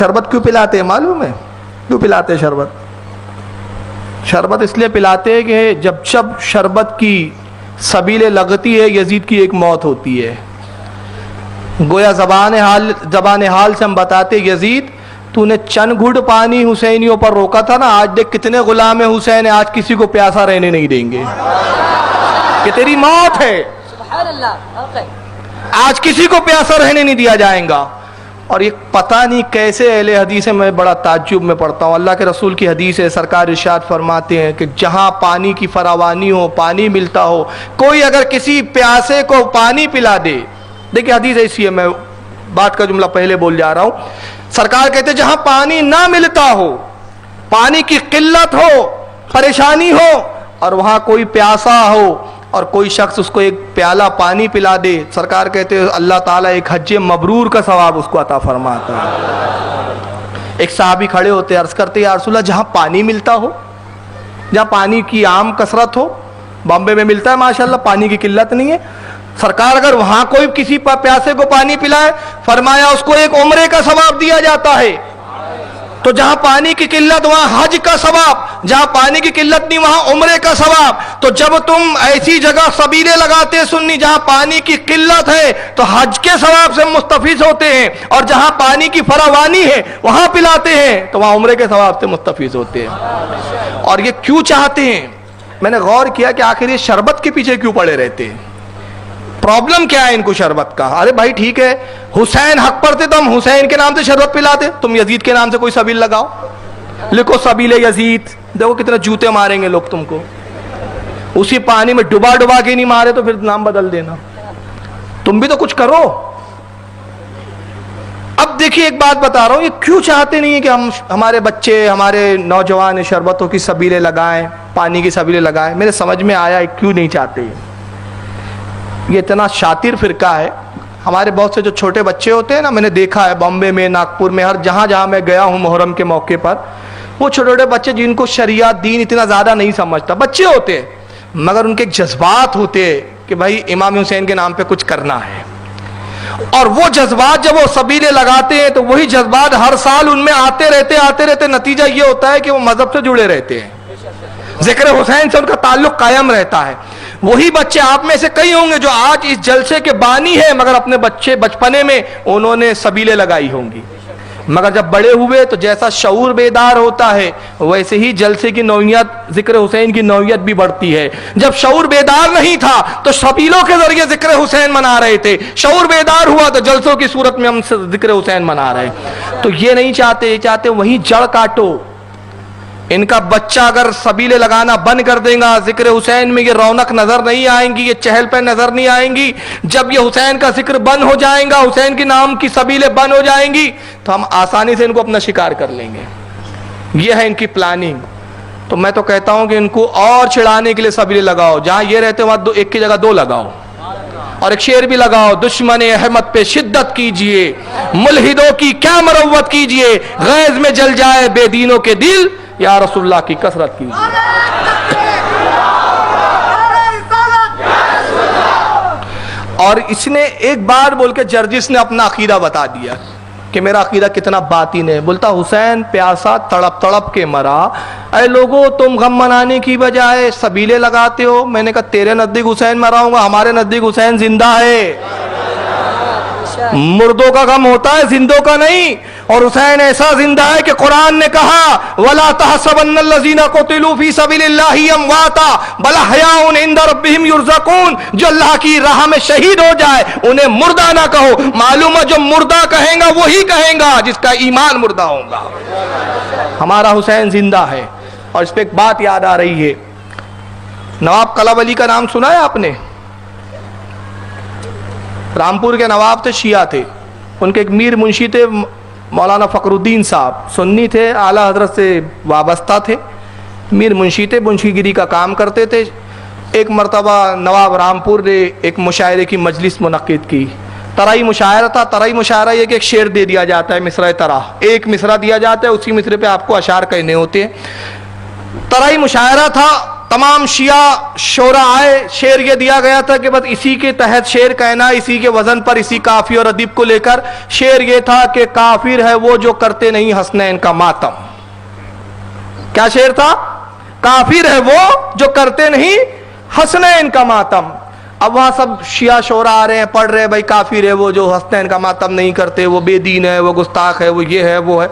शरबत क्यों पिलाते हैं मालूम है? क्यों पिलाते हैं शरबत? शरबत इसलिए पिलाते हैं कि जब जब शरबत की सबीले लगती है यजीद की एक मौत होती है। गोया ज़बान हाल से हम बताते, यजीद तूने चंद घुट पानी हुसैनियों पर रोका था ना, आज देख कितने गुलाम हुसैन है, आज किसी को प्यासा रहने नहीं देंगे कि तेरी मौत है, आज किसी को प्यासा रहने नहीं दिया जाएगा। और ये पता नहीं कैसे अहले हदीस है, मैं बड़ा ताज्जुब में पढ़ता हूँ। अल्लाह के रसूल की हदीस है, सरकार इरशाद फरमाते हैं कि जहाँ पानी की फरावानी हो, पानी मिलता हो, कोई अगर किसी प्यासे को पानी पिला दे, देखिए हदीस ऐसी है, मैं बात का जुमला पहले बोल जा रहा हूँ। सरकार कहते जहाँ पानी ना मिलता हो, पानी की किल्लत हो, परेशानी हो, और वहाँ कोई प्यासा हो और कोई शख्स उसको एक प्याला पानी पिला दे, सरकार कहते हैं अल्लाह ताला एक हज्जे मबरूर का सवाब उसको अता फरमाता है। एक साहबी खड़े होते, अर्ज करते या रसूलल्लाह जहाँ पानी मिलता हो, जहाँ पानी की आम कसरत हो, बॉम्बे में मिलता है माशाल्लाह, पानी की किल्लत नहीं है, सरकार अगर वहां कोई किसी प्यासे को पानी पिलाए, फरमाया उसको एक उम्रे का सवाब दिया जाता है। तो जहां पानी की किल्लत वहां हज का सवाब, जहां पानी की किल्लत नहीं वहां उम्रे का सवाब। तो जब तुम ऐसी जगह सबीले लगाते सुन्नी जहां पानी की किल्लत है, तो हज के सवाब से मुस्तफिज होते हैं, और जहां पानी की फरावानी है वहां पिलाते हैं तो वहां उम्रे के सवाब से मुस्तफिज होते हैं। और ये क्यों चाहते हैं, मैंने गौर किया कि आखिर ये शरबत के पीछे क्यों पड़े रहते हैं, प्रॉब्लम क्या है इनको शरबत का? अरे भाई ठीक है, हुसैन हक पर थे तो हम हुसैन के नाम से शरबत पिलाते, तुम यजीद के नाम से कोई सबील लगाओ, लिखो सबीले यजीद, देखो कितने जूते मारेंगे लोग तुमको। उसी पानी में डुबा डुबा के नहीं मारे तो फिर नाम बदल देना, तुम भी तो कुछ करो। अब देखिए एक बात बता रहा हूं, ये क्यों चाहते नहीं है कि हम हमारे बच्चे, हमारे नौजवान शरबतों की सबीले लगाएं, पानी की सबीले लगाएं? मेरे समझ में आया क्यों नहीं चाहते। ये इतना शातिर फिरका है। हमारे बहुत से जो छोटे बच्चे होते हैं ना, मैंने देखा है बॉम्बे में, नागपुर में, हर जहाँ मैं गया हूँ मुहर्रम के मौके पर, वो छोटे छोटे बच्चे जिनको शरियत दीन इतना ज़्यादा नहीं समझता, बच्चे होते हैं, मगर उनके जज्बात होते हैं कि भाई इमाम हुसैन के नाम पे कुछ करना है। और वो जज्बात जब वो सबीले लगाते हैं तो वही जज्बात हर साल उनमें आते रहते, नतीजा ये होता है कि वो मजहब से जुड़े रहते हैं, जिक्र हुसैन से उनका ताल्लुक कायम रहता है। वही बच्चे, आप में से कई होंगे जो आज इस जलसे के बानी है, मगर अपने बच्चे बचपने में उन्होंने सबीले लगाई होंगी, मगर जब बड़े हुए तो जैसा शऊर बेदार होता है वैसे ही जलसे की नौयत, जिक्र हुसैन की नौयत भी बढ़ती है। जब शऊर बेदार नहीं था तो सबीलों के जरिए जिक्र हुसैन मना रहे थे, शऊर बेदार हुआ तो जलसों की सूरत में हम जिक्र हुसैन मना रहे। तो ये नहीं चाहते वही जड़ काटो। इनका बच्चा अगर सबीले लगाना बंद कर देगा, जिक्र हुसैन में ये रौनक नजर नहीं आएंगी, ये चहल पहल नजर नहीं आएंगी। जब ये हुसैन का जिक्र बंद हो जाएगा, हुसैन के नाम की सबीले बंद हो जाएंगी, तो हम आसानी से इनको अपना शिकार कर लेंगे। ये है इनकी प्लानिंग। तो मैं तो कहता हूं कि इनको और चिढ़ाने के लिए सबीले लगाओ, जहां ये रहते वहां एक की जगह दो लगाओ, और एक शेर भी लगाओ, दुश्मन अहमद पे शिद्दत कीजिए, मुल्हिदों की क्या मरवत कीजिए, गैज में जल जाए बेदीनों के दिल, या रसूलुल्लाह की कसरत कीजिए। और इसने एक बार बोल के जर्जिस ने अपना अकीदा बता दिया कि मेरा अकीदा कितना बातिन है। बोलता हुसैन प्यासा तड़प तड़प के मरा, अरे लोगों तुम गम मनाने की बजाय सबीले लगाते हो। मैंने कहा तेरे नजदीक हुसैन मरा होगा, हमारे नजदीक हुसैन जिंदा है। मुर्दों का गम होता है, जिंदों का नहीं। और हुसैन ऐसा जिंदा है कि कुरान ने कहा वला तहसबन्नल्लज़ीना कुतिलू फी सबिलिल्लाहि अमवाता बल अहयाउन इंदा रब्बिहिम युरज़क़ून। जो अल्लाह की राह में शहीद हो जाए उन्हें मुर्दा ना कहो। मालूम है जो मुर्दा कहेगा वही कहेगा जिसका ईमान मुर्दा होगा। हमारा हुसैन जिंदा है। और इस पे एक बात याद आ रही है, नवाब कलब अली का नाम सुना है आपने? रामपुर के नवाब थे, शिया थे। उनके एक मीर मुंशी थे मौलाना फखरुद्दीन साहब, सुन्नी थे, आला हजरत से वाबस्ता थे, मीर मुंशी थे, मुंशीगिरी का काम करते थे। एक मरतबा नवाब रामपुर ने एक मुशायरे की मजलिस मुनक्किद की। तराई मुशायरा था। तराई मुशायरा ये कि एक शेर दे दिया जाता है, मिसरा तरा, एक मिसरा दिया जाता है, उसी मिसरे पे आपको अशार कहने होते हैं। तराई मुशायरा था। तमाम शिया शोरा आए, शेर ये दिया गया था कि बस इसी के तहत शेर कहना, इसी के वजन पर, इसी काफी और अदीब को लेकर शेर ये था कि काफिर है वो जो करते नहीं हसनैन का मातम। क्या शेर था? काफिर है वो जो करते नहीं हसनैन का मातम। अब वहां सब शिया शोरा आ रहे हैं, पढ़ रहे हैं भाई काफिर है वो जो हसनैन का मातम नहीं करते, वो बेदीन है, वो गुस्ताख है, वो ये है वो है।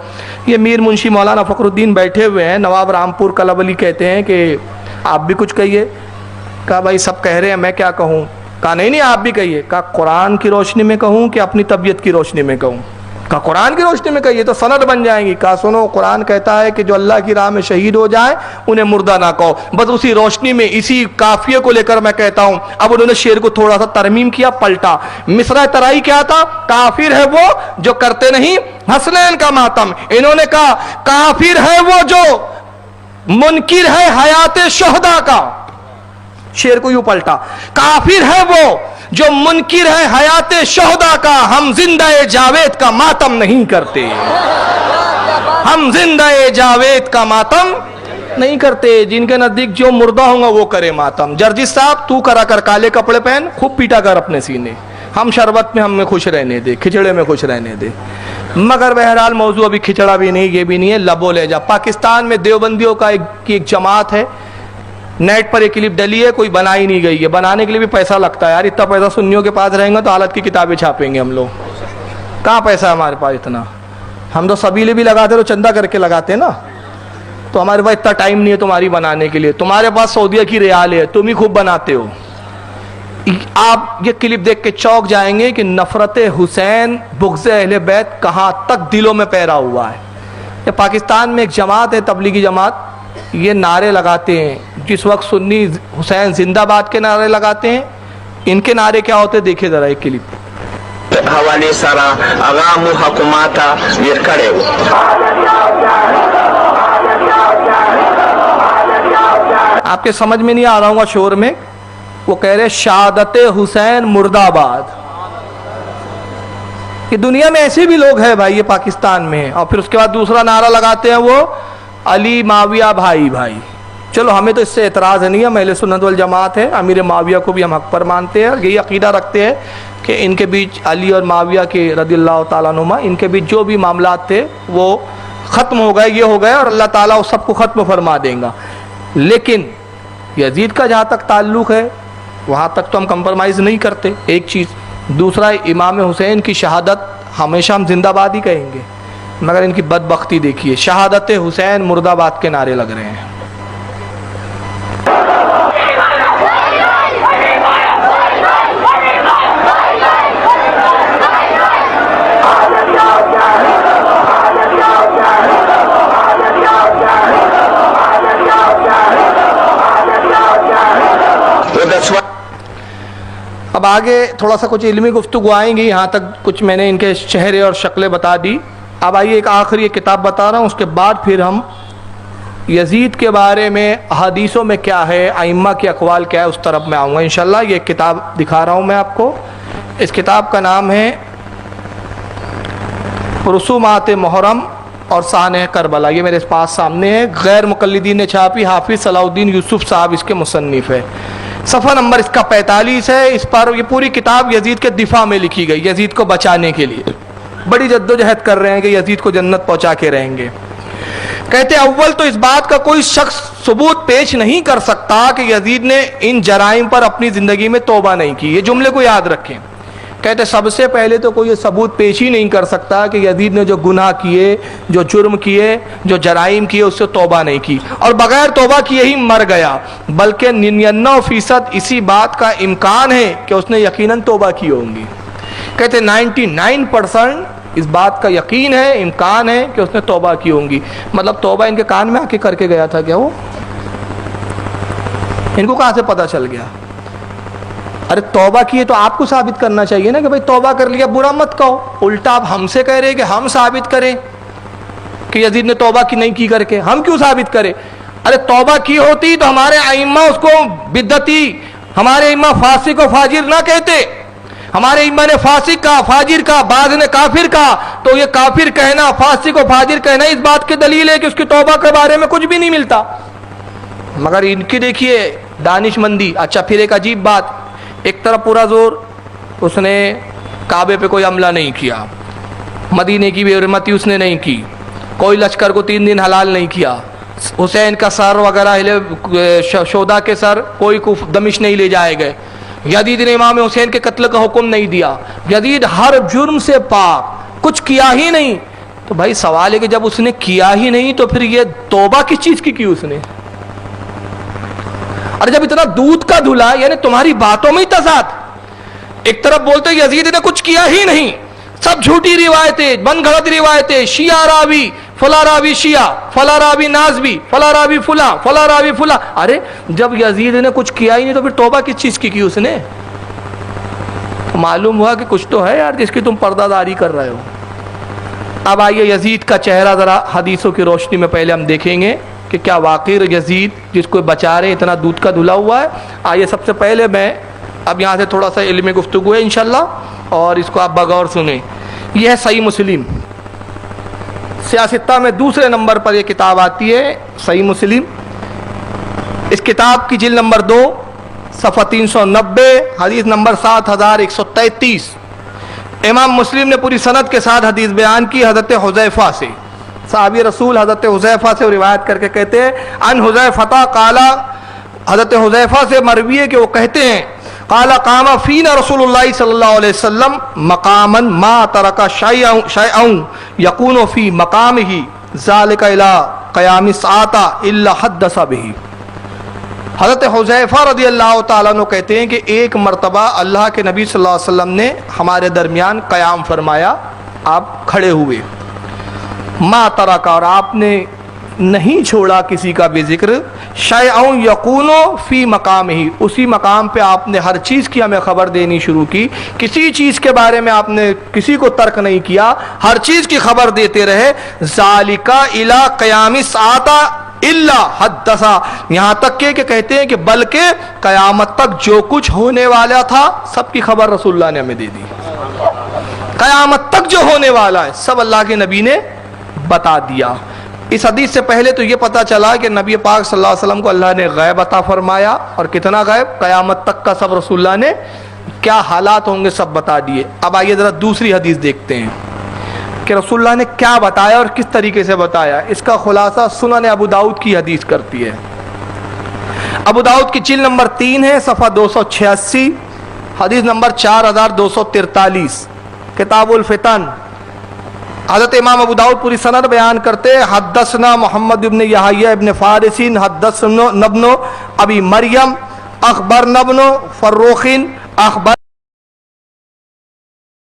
ये मीर मुंशी मौलाना फखरुद्दीन बैठे हुए हैं, नवाब रामपुर कलबली कहते हैं कि आप भी कुछ कहिए। कहा भाई सब कह रहे हैं, मैं क्या कहूँ? कहा नहीं नहीं आप भी कहिए। कहा कुरान की रोशनी में कहूँ कि अपनी तबीयत की रोशनी में कहूँ? कहा कुरान की रोशनी में कहिए तो सनद बन जाएंगी। कहा सुनो, कुरान कहता है कि जो अल्लाह की राह में शहीद हो जाए उन्हें मुर्दा ना कहो। बस उसी रोशनी में, इसी काफिये को लेकर मैं कहता हूं। अब उन्होंने शेर को थोड़ा सा तरमीम किया, पलटा। मिसरा तराई क्या था? काफिर है वो जो करते नहीं हसनैन का मातम। इन्होंने कहा काफिर है वो जो मुनकिर है हयाते शोहदा का। शेर को यूं पलटा, काफिर है वो जो मुनकिर है हयाते शोहदा का। हम जिंदा जावेद का मातम नहीं करते, हम जिंदा जावेद का मातम नहीं करते। जिनके नजदीक जो मुर्दा होगा वो करे मातम। जर्जिस साहब तू करा कर, काले कपड़े पहन, खूब पीटा कर अपने सीने। हम शरबत में हमें खुश रहने दे, खिचड़े में खुश रहने दे। मगर बहरहाल मौजू अभी खिचड़ा भी नहीं, ये भी नहीं है, लबो ले जा। पाकिस्तान में देवबंदियों का एक जमात है, नेट पर एक क्लिप डली है, कोई बनाई नहीं गई है। बनाने के लिए भी पैसा लगता है यार। इतना पैसा सुन्नियों के पास रहेगा तो हालत की किताबें छापेंगे हम लोग। कहाँ पैसा है हमारे पास इतना? हम तो सबीले भी लगाते तो चंदा करके लगाते ना। तो हमारे पास इतना टाइम नहीं है तुम्हारी बनाने के लिए। तुम्हारे पास सऊदीया की रियाल है, तुम ही खूब बनाते हो। आप ये क्लिप देख के चौंक जाएंगे कि नफरत हुसैन, बुग़्ज़ अहले बैत कहाँ तक दिलों में पैरा हुआ है। ये पाकिस्तान में एक जमात है, तबलीगी जमात, ये नारे लगाते हैं। जिस वक्त सुन्नी हुसैन जिंदाबाद के नारे लगाते हैं, इनके नारे क्या होते देखिए जरा एक क्लिप। हवाले सारा आगाम हुकूमता विरकड़े आपके समझ में नहीं आ रहा होगा शोर में। वो कह रहे शहादत हुसैन मुर्दाबाद। ये दुनिया में ऐसे भी लोग हैं भाई, ये पाकिस्तान में। और फिर उसके बाद दूसरा नारा लगाते हैं वो अली माविया भाई भाई। चलो हमें तो इससे एतराज़ नहीं है, हम अहले सुन्नत वल जमात है, अमीर माविया को भी हम हक पर मानते हैं। यही अकीदा रखते हैं कि इनके बीच, अली और माविया के रदियल्लाहु ताला अनुमा, इनके बीच जो भी मामलात थे वो ख़त्म हो गए, ये हो गए, और अल्लाह ताला उस सबको ख़त्म फरमा देगा। लेकिन यजीद का जहाँ तक ताल्लुक़ है वहाँ तक तो हम कंप्रोमाइज़ नहीं करते, एक चीज़। दूसरा, इमाम हुसैन की शहादत हमेशा हम जिंदाबाद ही कहेंगे। मगर इनकी बदबख्ती देखिए, शहादत हुसैन मुर्दाबाद के नारे लग रहे हैं। अब आगे थोड़ा सा कुछ इल्मी गुफ्तगू आएंगी, यहाँ तक कुछ मैंने इनके चेहरे और शक्लें बता दी। अब आइए एक आखिरी एक किताब बता रहा हूँ, उसके बाद फिर हम यजीद के बारे में हदीसों में क्या है, आइम्मा के अक़वाल क्या है, उस तरफ मैं आऊँगा इंशाल्लाह। ये किताब दिखा रहा हूँ मैं आपको। इस किताब का नाम है रसूमात मुहर्रम और साने करबला। ये मेरे पास सामने है, गैर मुक़ल्लिदीन ने छापी, हाफिज़ सलाउद्दीन यूसुफ साहब इसके मुसन्निफ़ है। सफ़ा नंबर इसका 45 है। इस पर ये पूरी किताब यजीद के दिफा में लिखी गई, यजीद को बचाने के लिए बड़ी जद्दोजहद कर रहे हैं कि यजीद को जन्नत पहुंचा के रहेंगे। कहते अव्वल तो इस बात का कोई शख्स सबूत पेश नहीं कर सकता कि यजीद ने इन जराइम पर अपनी ज़िंदगी में तौबा नहीं की। ये जुमले को याद रखें। कहते सबसे पहले तो कोई ये सबूत पेश ही नहीं कर सकता कि यजीद ने जो गुनाह किए, जो जुर्म किए, जो जराइम किए, उससे तौबा नहीं की और बगैर तौबा किए ही मर गया। बल्कि 99% इसी बात का इम्कान है कि उसने यकीनन तौबा की होंगी। कहते 99% इस बात का यकीन है, इम्कान है कि उसने तौबा की होंगी। मतलब तौबा इनके कान में आके करके गया था क्या वो? इनको कहाँ से पता चल गया? अरे तौबा किए तो आपको साबित करना चाहिए ना कि भाई तौबा कर लिया, बुरा मत कहो। उल्टा आप हमसे कह रहे हैं कि हम साबित करें कि यजीद ने तौबा की नहीं की करके। हम क्यों साबित करें? अरे तौबा की होती तो हमारे आइम्मा उसको बिद्दती, हमारे आइम्मा फासिक और फाजिर ना कहते। हमारे इम्मा ने फासिक का, फाजिर का, बाज़ ने काफिर का। तो ये काफिर कहना, फासिक और फाजिर कहना इस बात की दलील है कि उसकी तौबा के बारे में कुछ भी नहीं मिलता। मगर इनकी देखिए दानिशमंदी। अच्छा फिर एक अजीब बात, एक तरफ पूरा जोर उसने काबे पे कोई हमला नहीं किया, मदीने की बेरहमती उसने नहीं की, कोई लश्कर को 3 दिन हलाल नहीं किया, हुसैन का सर वगैरह शोदा के सर कोई दमिश नहीं ले जाए गए, यजीद ने इमाम हुसैन के कत्ल का हुक्म नहीं दिया, यजीद हर जुर्म से पाक, कुछ किया ही नहीं। तो भाई सवाल है कि जब उसने किया ही नहीं तो फिर ये तौबा किस चीज की उसने? अरे जब इतना दूध का धुला, यानी तुम्हारी बातों में ही तजाद, एक तरफ बोलते यजीद ने कुछ किया ही नहीं, सब झूठी रिवायतें, बनगढ़ंत रिवायतें, शिया रावी, फला रावी शिया, फला रावी नाजबी, फला रावी फुला, फला रावी फुला। अरे जब यजीद ने कुछ किया ही नहीं तो फिर तौबा किस चीज की उसने? तो मालूम हुआ कि कुछ तो है यार जिसकी तुम पर्दादारी कर रहे हो। अब आइए यजीद का चेहरा जरा हदीसों की रोशनी में पहले हम देखेंगे कि क्या वाकई यजीद जिसको बचा रहे इतना दूध का धुला हुआ है। आइए सबसे पहले मैं अब यहाँ से थोड़ा सा इल्मी गुफ्तगू है इंशाल्लाह, और इसको आप बगौर सुने। यह है सही मुस्लिम, सियासत्ता में दूसरे नंबर पर यह किताब आती है, सही मुस्लिम। इस किताब की जिल्द नंबर 2 सफ़ा 390 हदीस नंबर 7133। इमाम मुस्लिम ने पूरी सनद के साथ हदीस बयान की हज़रत हुज़ैफ़ा से, साहबी रसूल हज़रत हुज़ैफ़ा से रिवायत करके कहते हैं अन हुज़ैफ़ा काला, हज़रत हुज़ैफ़ा से मरवी है कि वो कहते हैं काला कामा फ़ीना रसूलुल्लाह सल्लल्लाहु अलैहि वसल्लम मकामन मा तरका शैअन यकूनु फ़ी मकामिही ज़ालिका इला क़यामिस साअता इल्ला हद्दसा बिही। हज़रत हुज़ैफ़ा रज़ियल्लाहु ताला अन्हु कहते हैं कि एक मरतबा अल्लाह के नबी सल्लल्लाहु अलैहि वसल्लम ने हमारे दरमियान क़याम फरमाया, आप खड़े हुए, मा तरका, और आपने नहीं छोड़ा किसी का भी जिक्र, शैअन यकूनो फी मकाम ही, उसी मकाम पे आपने हर चीज़ की हमें खबर देनी शुरू की, किसी चीज़ के बारे में आपने किसी को तर्क नहीं किया, हर चीज़ की खबर देते रहे। ज़ालिका इला क़यामिस साअता इल्ला हद्दसा, यहाँ तक के कहते हैं कि बल्कि क़यामत तक जो कुछ होने वाला था सबकी खबर रसूलुल्लाह ने हमें दे दी। क़यामत तक जो होने वाला है सब अल्लाह के नबी ने बता दिया। इस हदीस से पहले तो ये पता चला कि नबी पाक सल्लल्लाहु अलैहि वसल्लम को अल्लाह ने गैब अता फरमाया, और कितना गैब, क़यामत तक का सब रसूलुल्लाह ने क्या हालात होंगे सब बता दिए। अब आइए ज़रा दूसरी हदीस देखते हैं कि रसूलुल्लाह ने क्या बताया और किस तरीके से बताया। इसका खुलासा सुनन अबू दाऊद की हदीस करती है। अबू दाऊद की जिल्द नंबर 3 है, सफ़ा 286 हदीस नंबर 4243, किताबुल फितन। हज़रत इमाम अबू दाऊद पूरी सनद बयान करते हैं, हद्दसना मोहम्मद इब्न यहया इब्न फारिसिन हद्दसना नब्नो अबी मरियम अखबर नब्नो फर्रुखिन अखबर